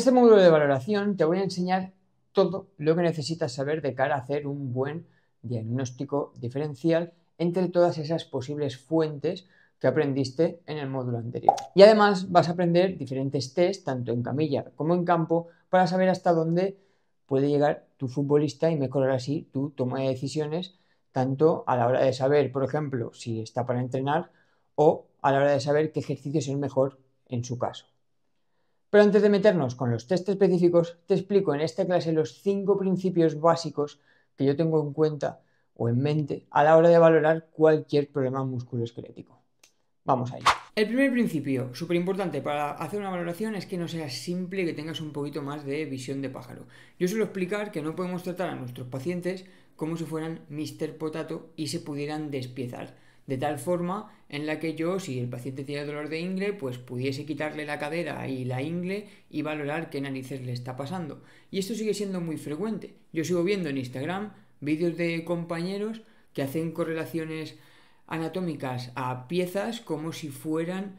En este módulo de valoración te voy a enseñar todo lo que necesitas saber de cara a hacer un buen diagnóstico diferencial entre todas esas posibles fuentes que aprendiste en el módulo anterior. Y además vas a aprender diferentes test, tanto en camilla como en campo, para saber hasta dónde puede llegar tu futbolista y mejorar así tu toma de decisiones, tanto a la hora de saber, por ejemplo, si está para entrenar o a la hora de saber qué ejercicio es el mejor en su caso. Pero antes de meternos con los test específicos, te explico en esta clase los 5 principios básicos que yo tengo en cuenta o en mente a la hora de valorar cualquier problema musculoesquelético. Vamos allá. El primer principio, súper importante para hacer una valoración, es que no sea simple y que tengas un poquito más de visión de pájaro. Yo suelo explicar que no podemos tratar a nuestros pacientes como si fueran Mr. Potato y se pudieran despiezar. De tal forma en la que yo, si el paciente tiene dolor de ingle, pues pudiese quitarle la cadera y la ingle y valorar qué narices le está pasando. Y esto sigue siendo muy frecuente. Yo sigo viendo en Instagram vídeos de compañeros que hacen correlaciones anatómicas a piezas como si fueran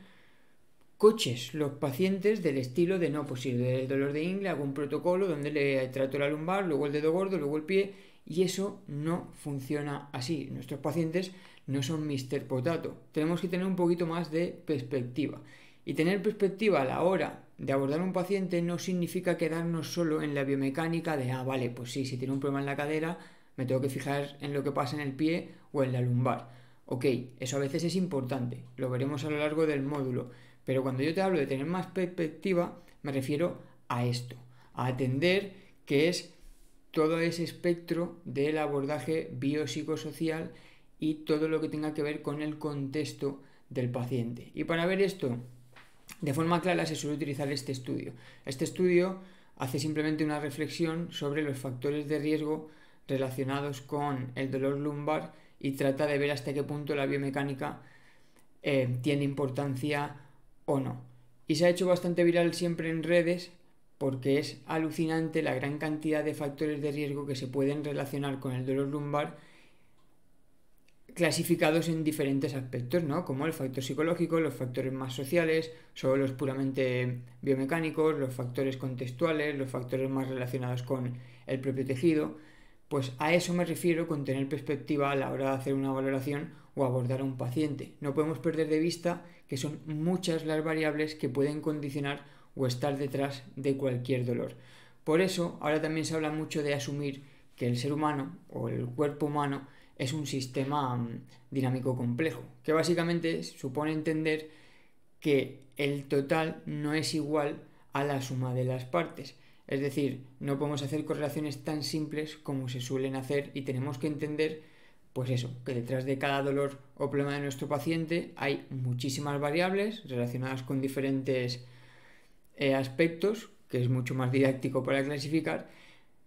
coches, los pacientes del estilo de no, pues si del dolor de ingle hago un protocolo donde le trato la lumbar, luego el dedo gordo, luego el pie, y eso no funciona así. Nuestros pacientes no son Mr. Potato. Tenemos que tener un poquito más de perspectiva. Y tener perspectiva a la hora de abordar un paciente no significa quedarnos solo en la biomecánica de, vale, pues sí, si tiene un problema en la cadera, me tengo que fijar en lo que pasa en el pie o en la lumbar. Ok, eso a veces es importante, lo veremos a lo largo del módulo, pero cuando yo te hablo de tener más perspectiva, me refiero a esto, a atender que es todo ese espectro del abordaje biopsicosocial y todo lo que tenga que ver con el contexto del paciente. Y para ver esto de forma clara se suele utilizar este estudio. Este estudio hace simplemente una reflexión sobre los factores de riesgo relacionados con el dolor lumbar y trata de ver hasta qué punto la biomecánica tiene importancia o no. Y se ha hecho bastante viral siempre en redes porque es alucinante la gran cantidad de factores de riesgo que se pueden relacionar con el dolor lumbar clasificados en diferentes aspectos, ¿no? Como el factor psicológico, los factores más sociales, solo los puramente biomecánicos, los factores contextuales, los factores más relacionados con el propio tejido. Pues a eso me refiero con tener perspectiva a la hora de hacer una valoración o abordar a un paciente. No podemos perder de vista que son muchas las variables que pueden condicionar o estar detrás de cualquier dolor. Por eso, ahora también se habla mucho de asumir que el ser humano o el cuerpo humano es un sistema dinámico complejo, que básicamente supone entender que el total no es igual a la suma de las partes. Es decir, no podemos hacer correlaciones tan simples como se suelen hacer y tenemos que entender, pues eso, que detrás de cada dolor o problema de nuestro paciente hay muchísimas variables relacionadas con diferentes aspectos, que es mucho más didáctico para clasificar,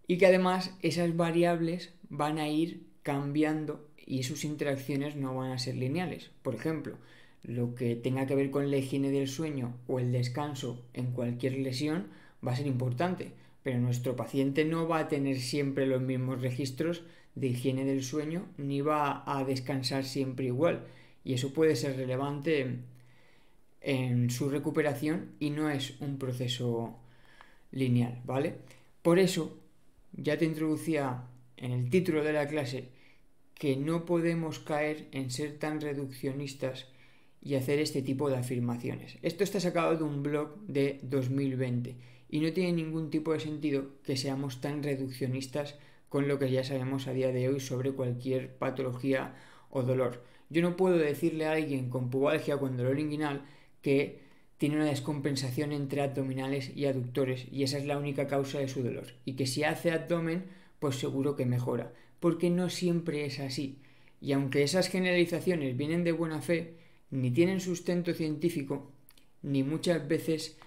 y que además esas variables van a ir cambiando y sus interacciones no van a ser lineales. Por ejemplo, lo que tenga que ver con la higiene del sueño o el descanso en cualquier lesión va a ser importante, pero nuestro paciente no va a tener siempre los mismos registros de higiene del sueño ni va a descansar siempre igual, y eso puede ser relevante en su recuperación y no es un proceso lineal, ¿vale? Por eso ya te introducía en el título de la clase que no podemos caer en ser tan reduccionistas y hacer este tipo de afirmaciones. Esto está sacado de un blog de 2020 y no tiene ningún tipo de sentido que seamos tan reduccionistas con lo que ya sabemos a día de hoy sobre cualquier patología o dolor. Yo no puedo decirle a alguien con pubalgia o con dolor inguinal que tiene una descompensación entre abdominales y aductores y esa es la única causa de su dolor, y que si hace abdomen pues seguro que mejora, porque no siempre es así, y aunque esas generalizaciones vienen de buena fe, ni tienen sustento científico ni muchas veces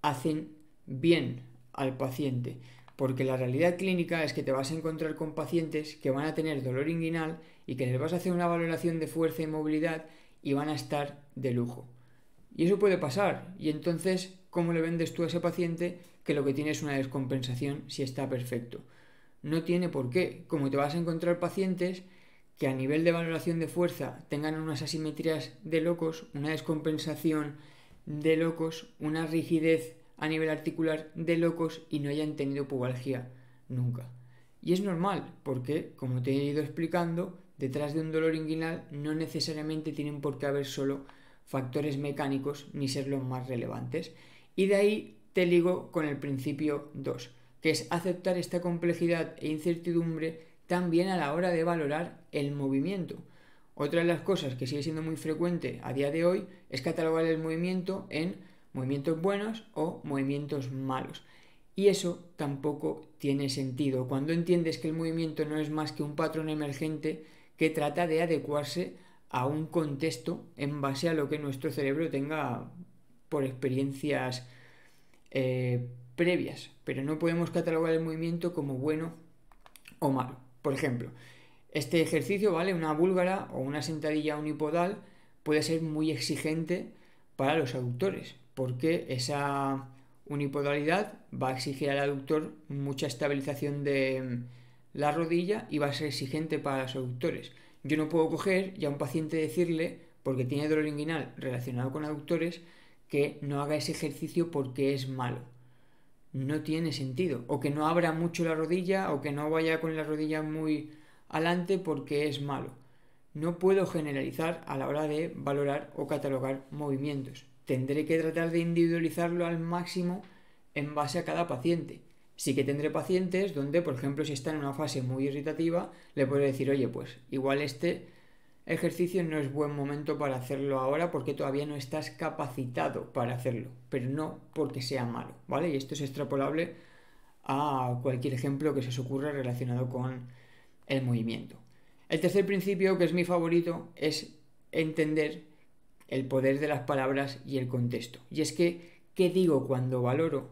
hacen bien al paciente, porque la realidad clínica es que te vas a encontrar con pacientes que van a tener dolor inguinal y que les vas a hacer una valoración de fuerza y movilidad y van a estar de lujo. Y eso puede pasar. Y entonces, ¿cómo le vendes tú a ese paciente que lo que tiene es una descompensación si está perfecto? No tiene por qué. Como te vas a encontrar pacientes que a nivel de valoración de fuerza tengan unas asimetrías de locos, una descompensación de locos, una rigidez a nivel articular de locos y no hayan tenido pubalgia nunca. Y es normal, porque, como te he ido explicando, detrás de un dolor inguinal no necesariamente tienen por qué haber solo factores mecánicos ni ser los más relevantes. Y de ahí te ligo con el principio 2, que es aceptar esta complejidad e incertidumbre también a la hora de valorar el movimiento. Otra de las cosas que sigue siendo muy frecuente a día de hoy es catalogar el movimiento en movimientos buenos o movimientos malos. Y eso tampoco tiene sentido cuando entiendes que el movimiento no es más que un patrón emergente que trata de adecuarse a un contexto en base a lo que nuestro cerebro tenga por experiencias previas. Pero no podemos catalogar el movimiento como bueno o malo. Por ejemplo, este ejercicio, ¿vale? Una búlgara o una sentadilla unipodal puede ser muy exigente para los aductores, porque esa unipodalidad va a exigir al aductor mucha estabilización de la rodilla y va a ser exigente para los aductores. Yo no puedo coger y a un paciente decirle, porque tiene dolor inguinal relacionado con aductores, que no haga ese ejercicio porque es malo. No tiene sentido. O que no abra mucho la rodilla o que no vaya con la rodilla muy adelante porque es malo. No puedo generalizar a la hora de valorar o catalogar movimientos. Tendré que tratar de individualizarlo al máximo en base a cada paciente. Sí que tendré pacientes donde, por ejemplo, si está en una fase muy irritativa, le podré decir, oye, pues igual este ejercicio no es buen momento para hacerlo ahora porque todavía no estás capacitado para hacerlo, pero no porque sea malo, ¿vale? Y esto es extrapolable a cualquier ejemplo que se os ocurra relacionado con el movimiento. El tercer principio, que es mi favorito, es entender el poder de las palabras y el contexto. Y es que, ¿qué digo cuando valoro?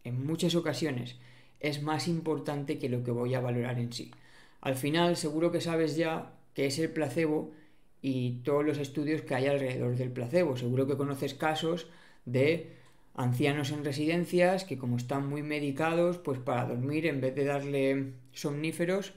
En muchas ocasiones es más importante que lo que voy a valorar en sí. Al final, seguro que sabes ya qué es el placebo y todos los estudios que hay alrededor del placebo. Seguro que conoces casos de ancianos en residencias que, como están muy medicados, pues para dormir, en vez de darle somníferos,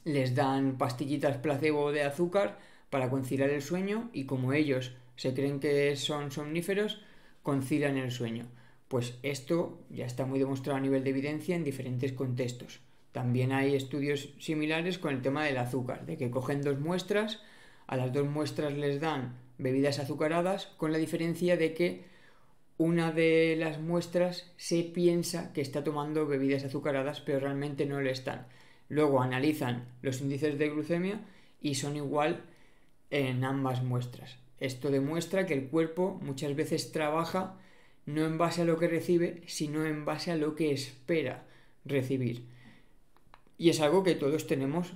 les dan pastillitas placebo de azúcar para conciliar el sueño, y como ellos se creen que son somníferos, concilian el sueño. Pues esto ya está muy demostrado a nivel de evidencia en diferentes contextos. También hay estudios similares con el tema del azúcar, de que cogen dos muestras, a las dos muestras les dan bebidas azucaradas, con la diferencia de que una de las muestras se piensa que está tomando bebidas azucaradas, pero realmente no lo están. Luego analizan los índices de glucemia y son igual en ambas muestras. Esto demuestra que el cuerpo muchas veces trabaja no en base a lo que recibe, sino en base a lo que espera recibir. Y es algo que todos tenemos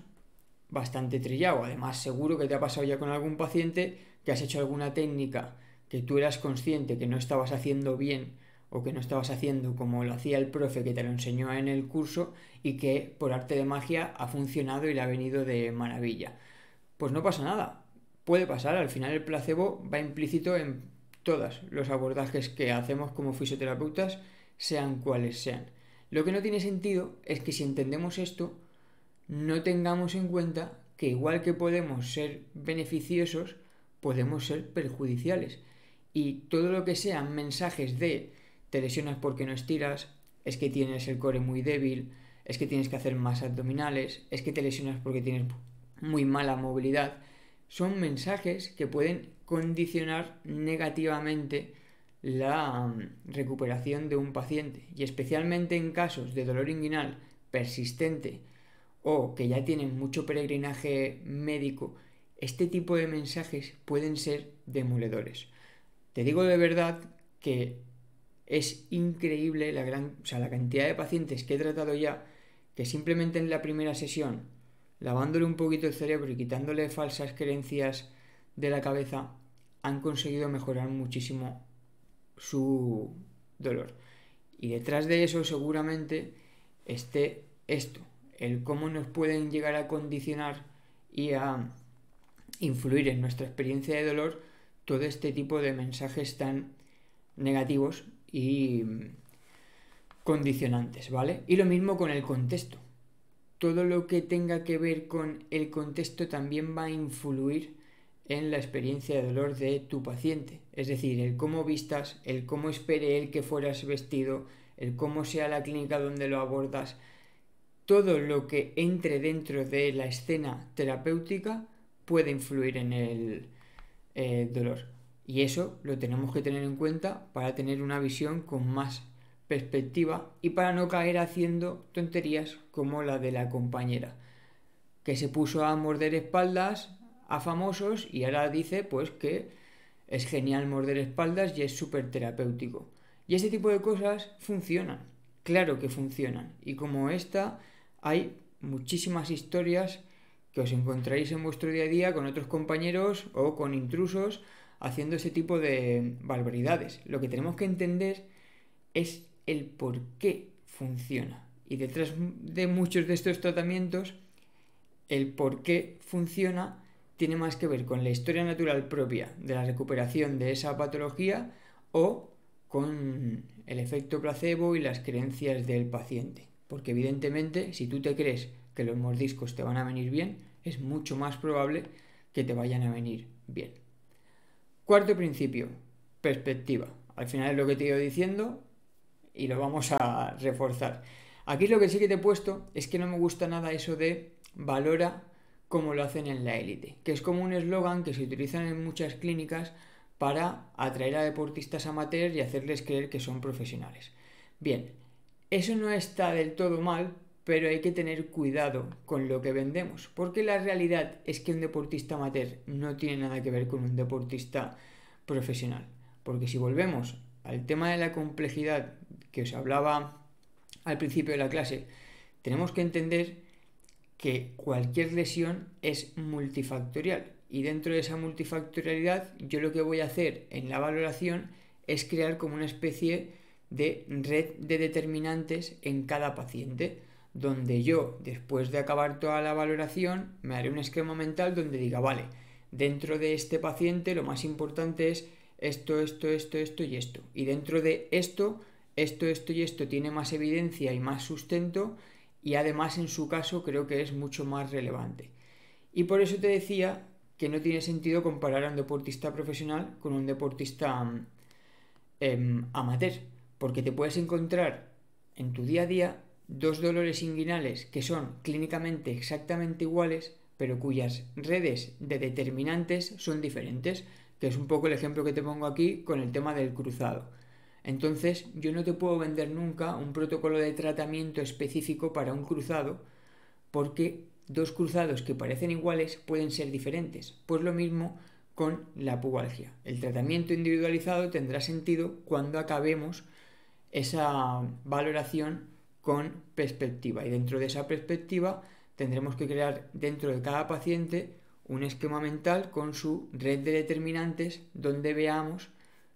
bastante trillado. Además, seguro que te ha pasado ya con algún paciente que has hecho alguna técnica que tú eras consciente que no estabas haciendo bien o que no estabas haciendo como lo hacía el profe que te lo enseñó en el curso, y que por arte de magia ha funcionado y le ha venido de maravilla. Pues no pasa nada. Puede pasar, al final el placebo va implícito en todos los abordajes que hacemos como fisioterapeutas, sean cuales sean. Lo que no tiene sentido es que si entendemos esto, no tengamos en cuenta que igual que podemos ser beneficiosos, podemos ser perjudiciales. Y todo lo que sean mensajes de te lesionas porque no estiras, es que tienes el core muy débil, es que tienes que hacer más abdominales, es que te lesionas porque tienes muy mala movilidad, son mensajes que pueden condicionar negativamente la recuperación de un paciente, y especialmente en casos de dolor inguinal persistente o que ya tienen mucho peregrinaje médico, este tipo de mensajes pueden ser demoledores. Te digo de verdad que es increíble la cantidad de pacientes que he tratado ya, que simplemente en la primera sesión, lavándole un poquito el cerebro y quitándole falsas creencias de la cabeza, han conseguido mejorar muchísimo su dolor. Y detrás de eso seguramente esté esto, el cómo nos pueden llegar a condicionar y a influir en nuestra experiencia de dolor todo este tipo de mensajes tan negativos y condicionantes, ¿vale? Y lo mismo con el contexto. Todo lo que tenga que ver con el contexto también va a influir en la experiencia de dolor de tu paciente. Es decir, el cómo vistas, el cómo espere él que fueras vestido, el cómo sea la clínica donde lo abordas, todo lo que entre dentro de la escena terapéutica puede influir en el dolor. Y eso lo tenemos que tener en cuenta para tener una visión con más perspectiva y para no caer haciendo tonterías como la de la compañera, que se puso a morder espaldas a famosos y ahora dice pues que es genial morder espaldas y es súper terapéutico. Y ese tipo de cosas funcionan, claro que funcionan. Y como esta, hay muchísimas historias que os encontraréis en vuestro día a día con otros compañeros o con intrusos haciendo ese tipo de barbaridades. Lo que tenemos que entender es el por qué funciona. Y detrás de muchos de estos tratamientos, el por qué funciona tiene más que ver con la historia natural propia de la recuperación de esa patología o con el efecto placebo y las creencias del paciente. Porque evidentemente, si tú te crees que los mordiscos te van a venir bien, es mucho más probable que te vayan a venir bien. Cuarto principio, perspectiva. Al final es lo que te he ido diciendo y lo vamos a reforzar. Aquí lo que sí que te he puesto es que no me gusta nada eso de valora como lo hacen en la élite, que es como un eslogan que se utiliza en muchas clínicas para atraer a deportistas amateurs y hacerles creer que son profesionales. Bien, eso no está del todo mal, pero hay que tener cuidado con lo que vendemos, porque la realidad es que un deportista amateur no tiene nada que ver con un deportista profesional. Porque si volvemos al tema de la complejidad que os hablaba al principio de la clase, tenemos que entender que cualquier lesión es multifactorial y dentro de esa multifactorialidad yo lo que voy a hacer en la valoración es crear como una especie de red de determinantes en cada paciente, donde yo después de acabar toda la valoración me haré un esquema mental donde diga, vale, dentro de este paciente lo más importante es esto, esto, esto, esto y esto, y dentro de esto, esto y esto tiene más evidencia y más sustento y además en su caso creo que es mucho más relevante. Y por eso te decía que no tiene sentido comparar a un deportista profesional con un deportista amateur, porque te puedes encontrar en tu día a día dos dolores inguinales que son clínicamente exactamente iguales, pero cuyas redes de determinantes son diferentes, que es un poco el ejemplo que te pongo aquí con el tema del cruzado. Entonces, yo no te puedo vender nunca un protocolo de tratamiento específico para un cruzado, porque dos cruzados que parecen iguales pueden ser diferentes. Pues lo mismo con la pubalgia. El tratamiento individualizado tendrá sentido cuando acabemos esa valoración con perspectiva. Y dentro de esa perspectiva tendremos que crear dentro de cada paciente un esquema mental con su red de determinantes donde veamos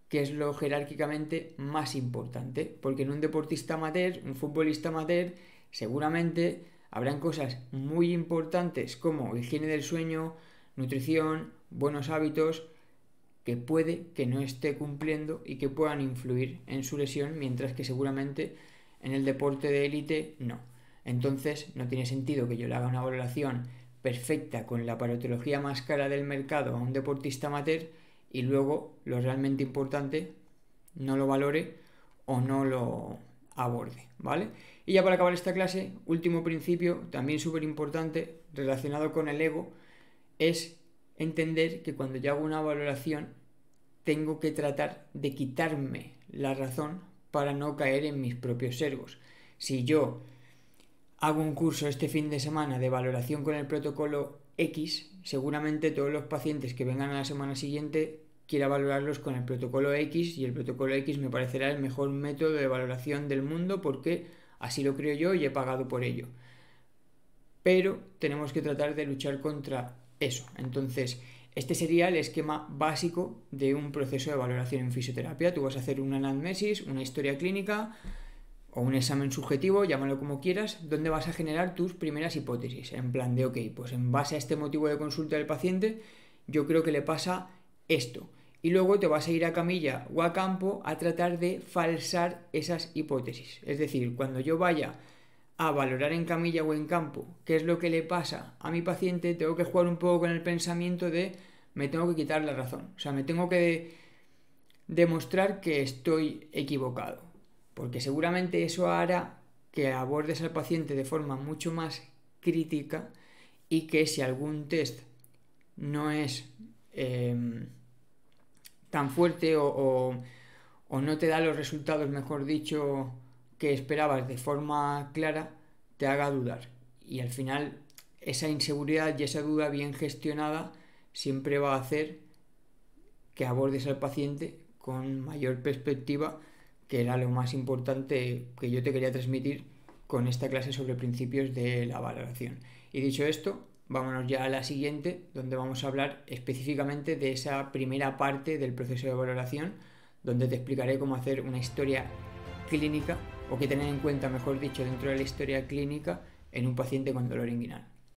qué es lo jerárquicamente más importante. Porque en un deportista amateur, un futbolista amateur, seguramente habrán cosas muy importantes como higiene del sueño, nutrición, buenos hábitos, que puede que no esté cumpliendo y que puedan influir en su lesión, mientras que seguramente en el deporte de élite no. Entonces no tiene sentido que yo le haga una valoración perfecta con la aparatología más cara del mercado a un deportista amateur y luego lo realmente importante no lo valore o no lo aborde, ¿vale? Y ya para acabar esta clase, último principio, también súper importante, relacionado con el ego, es entender que cuando yo hago una valoración tengo que tratar de quitarme la razón para no caer en mis propios sesgos. Si yo hago un curso este fin de semana de valoración con el protocolo X, seguramente todos los pacientes que vengan a la semana siguiente quiera valorarlos con el protocolo X y el protocolo X me parecerá el mejor método de valoración del mundo porque así lo creo yo y he pagado por ello. Pero tenemos que tratar de luchar contra eso. Entonces, este sería el esquema básico de un proceso de valoración en fisioterapia. Tú vas a hacer una anamnesis, una historia clínica o un examen subjetivo, llámalo como quieras, donde vas a generar tus primeras hipótesis. En plan de, ok, pues en base a este motivo de consulta del paciente, yo creo que le pasa esto. Y luego te vas a ir a camilla o a campo a tratar de falsar esas hipótesis. Es decir, cuando yo vaya a valorar en camilla o en campo qué es lo que le pasa a mi paciente, tengo que jugar un poco con el pensamiento de me tengo que quitar la razón. O sea, me tengo que demostrar que estoy equivocado. Porque seguramente eso hará que abordes al paciente de forma mucho más crítica y que si algún test no es tan fuerte o no te da los resultados, mejor dicho, que esperabas de forma clara, te haga dudar. Y al final esa inseguridad y esa duda bien gestionada siempre va a hacer que abordes al paciente con mayor perspectiva, que era lo más importante que yo te quería transmitir con esta clase sobre principios de la valoración. Y dicho esto, vámonos ya a la siguiente, donde vamos a hablar específicamente de esa primera parte del proceso de valoración, donde te explicaré cómo hacer una historia clínica, o qué tener en cuenta, mejor dicho, dentro de la historia clínica en un paciente con dolor inguinal.